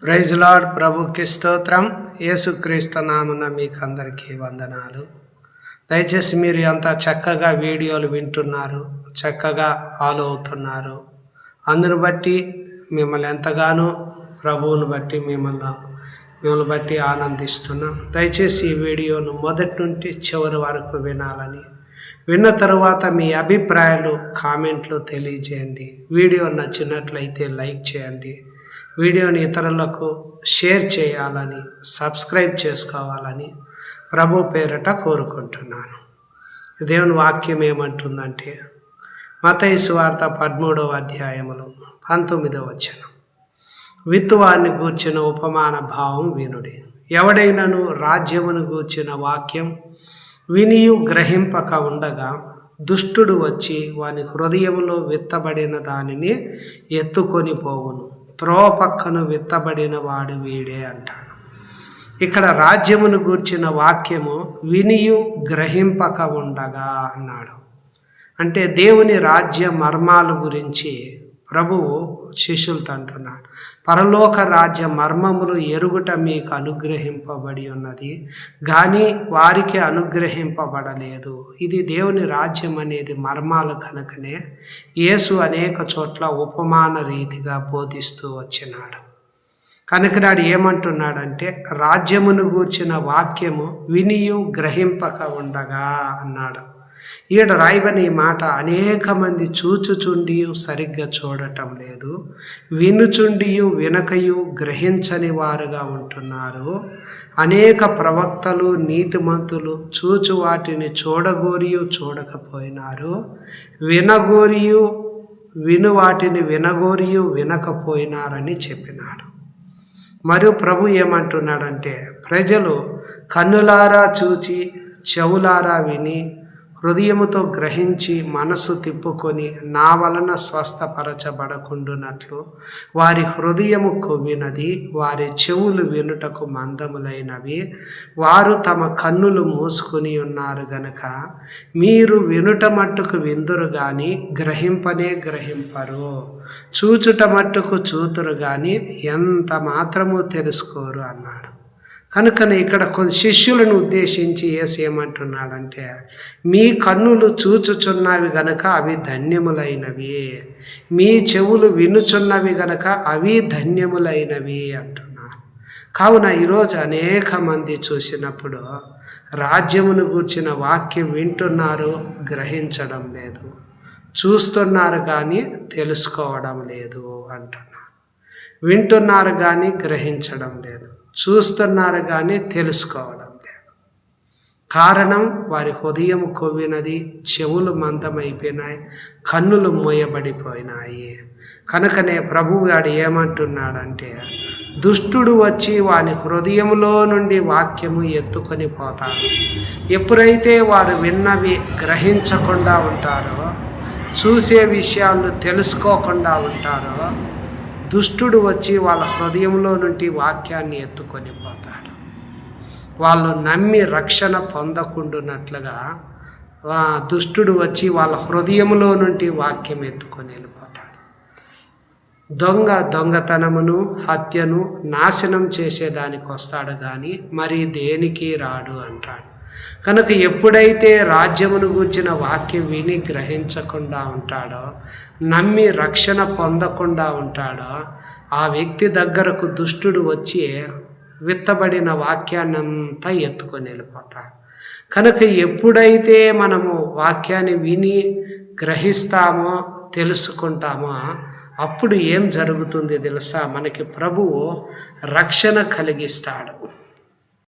Praise lord. ప్రభుకి స్తోత్రం. యేసుక్రీస్తు నామమున మీకు అందరికీ వందనాలు. దయచేసి మీరు అంతా చక్కగా వీడియోలు వింటున్నారు, చక్కగా ఫాలో అవుతున్నారు. అందును బట్టి మిమ్మల్ని ఎంతగానో ప్రభువుని బట్టి మిమ్మల్ని బట్టి ఆనందిస్తున్నాం. దయచేసి ఈ వీడియోను మొదటి నుండి చివరి వరకు వినాలని, విన్న తరువాత మీ అభిప్రాయాలు కామెంట్లో తెలియజేయండి. వీడియో నచ్చినట్లయితే లైక్ చేయండి. వీడియోని ఇతరులకు షేర్ చేయాలని, సబ్స్క్రైబ్ చేసుకోవాలని ప్రభు పేరట కోరుకుంటున్నాను. దేవుని వాక్యం ఏమంటుందంటే మత్తయి సువార్త 13వ అధ్యాయములో 19వ వచనం, విత్తువాన్ని గూర్చిన ఉపమాన భావం వినుడి. ఎవడైనను రాజ్యమును గూర్చిన వాక్యం వినియు గ్రహింపక ఉండగా దుష్టుడు వచ్చి వాని హృదయములో విత్తబడిన దానిని ఎత్తుకొని పోవును. త్రోవ పక్కన విత్తబడిన వాడు వీడే అంటాడు. ఇక్కడ రాజ్యమును గూర్చిన వాక్యము వినియు గ్రహింపక ఉండగా అన్నాడు. అంటే దేవుని రాజ్య మర్మాల గురించి ప్రభువు శిష్యులతో అంటున్నాడు. పరలోక రాజ్య మర్మములు ఎరుగుట మీకు అనుగ్రహింపబడి ఉన్నది, కానీ వారికి అనుగ్రహింపబడలేదు. ఇది దేవుని రాజ్యం అనేది మర్మాలు కనుకనే యేసు అనేక చోట్ల ఉపమాన రీతిగా బోధిస్తూ వచ్చినాడు. కనుక నాడు ఏమంటున్నాడంటే రాజ్యమును గూర్చిన వాక్యము వినియు గ్రహింపక ఉండగా అన్నాడు. ఈడ రాయబని మాట అనేక మంది చూచుచుండియు సరిగ్గా చూడటం లేదు, వినుచుండియు వినకయు గ్రహించని వారుగా ఉంటున్నారు. అనేక ప్రవక్తలు నీతిమంతులు చూచు వాటిని చూడగోరియు చూడకపోయినారు, వినగోరియు విను వాటిని వినగోరియు వినకపోయినారని చెప్పినాడు. మరియు ప్రభు ఏమంటున్నాడంటే ప్రజలు కన్నులారా చూచి చెవులారా విని హృదయముతో గ్రహించి మనసు తిప్పుకొని నా వలన స్వస్థపరచబడకుండునట్లు వారి హృదయము కొవ్వినది, వారి చెవులు వినుటకు మందములైనవి, వారు తమ కన్నులు మూసుకొని ఉన్నారు గనక మీరు వినుట మట్టుకు విందురు గాని గ్రహింపనే గ్రహింపరు, చూచుట మట్టుకు చూతురు గాని ఎంత మాత్రము తెలుసుకోరు అన్నాడు. కనుకనే ఇక్కడ కొన్ని శిష్యులను ఉద్దేశించి యేసు ఏమంటున్నాడంటే మీ కన్నులు చూచుచున్నవి గనక అవి ధన్యములైనవి, మీ చెవులు వినుచున్నవి గనక అవి ధన్యములైనవి అంటున్నారు. కావున ఈరోజు అనేక మంది చూసినప్పుడు రాజ్యమును గూర్చిన వాక్యం వింటున్నారు, గ్రహించడం లేదు, చూస్తున్నారు కానీ తెలుసుకోవడం లేదు అంటున్నారు. వింటున్నారు కానీ గ్రహించడం లేదు, చూస్తున్నారు కానీ తెలుసుకోవడం లేదు. కారణం వారి హృదయం కొవ్వినది, చెవులు మందమైపోయినాయి, కన్నులు మూయబడిపోయినాయి. కనుకనే ప్రభువు గాడు ఏమంటున్నాడంటే దుష్టుడు వచ్చి వాని హృదయంలో నుండి వాక్యము ఎత్తుకొని పోతాడు. ఎప్పుడైతే వారు విన్నవి గ్రహించకుండా ఉంటారో, చూసే విషయాలు తెలుసుకోకుండా ఉంటారో, దుష్టుడు వచ్చి వాళ్ళ హృదయంలో నుండి వాక్యాన్ని ఎత్తుకొని పోతాడు. వాళ్ళు నమ్మి రక్షణ పొందకుండానట్లుగా దుష్టుడు వచ్చి వాళ్ళ హృదయంలో నుండి వాక్యం ఎత్తుకొని వెళ్ళిపోతాడు. దొంగతనమును హత్యను నాశనం చేసేదానికి వస్తాడు కానీ మరి దేనికి రాడు అంటాడు. కనుక ఎప్పుడైతే రాజ్యమును గూర్చిన వాక్యం విని గ్రహించకుండా ఉంటాడో, నమ్మి రక్షణ పొందకుండా ఉంటాడో, ఆ వ్యక్తి దగ్గరకు దుష్టుడు వచ్చి విత్తబడిన వాక్యాన్ని అంతా ఎత్తుకొని వెళ్ళిపోతాడు. కనుక ఎప్పుడైతే మనము వాక్యాన్ని విని గ్రహిస్తామో, తెలుసుకుంటామో, అప్పుడు ఏం జరుగుతుంది తెలుసా? మనకి ప్రభువు రక్షణ కలిగిస్తాడు.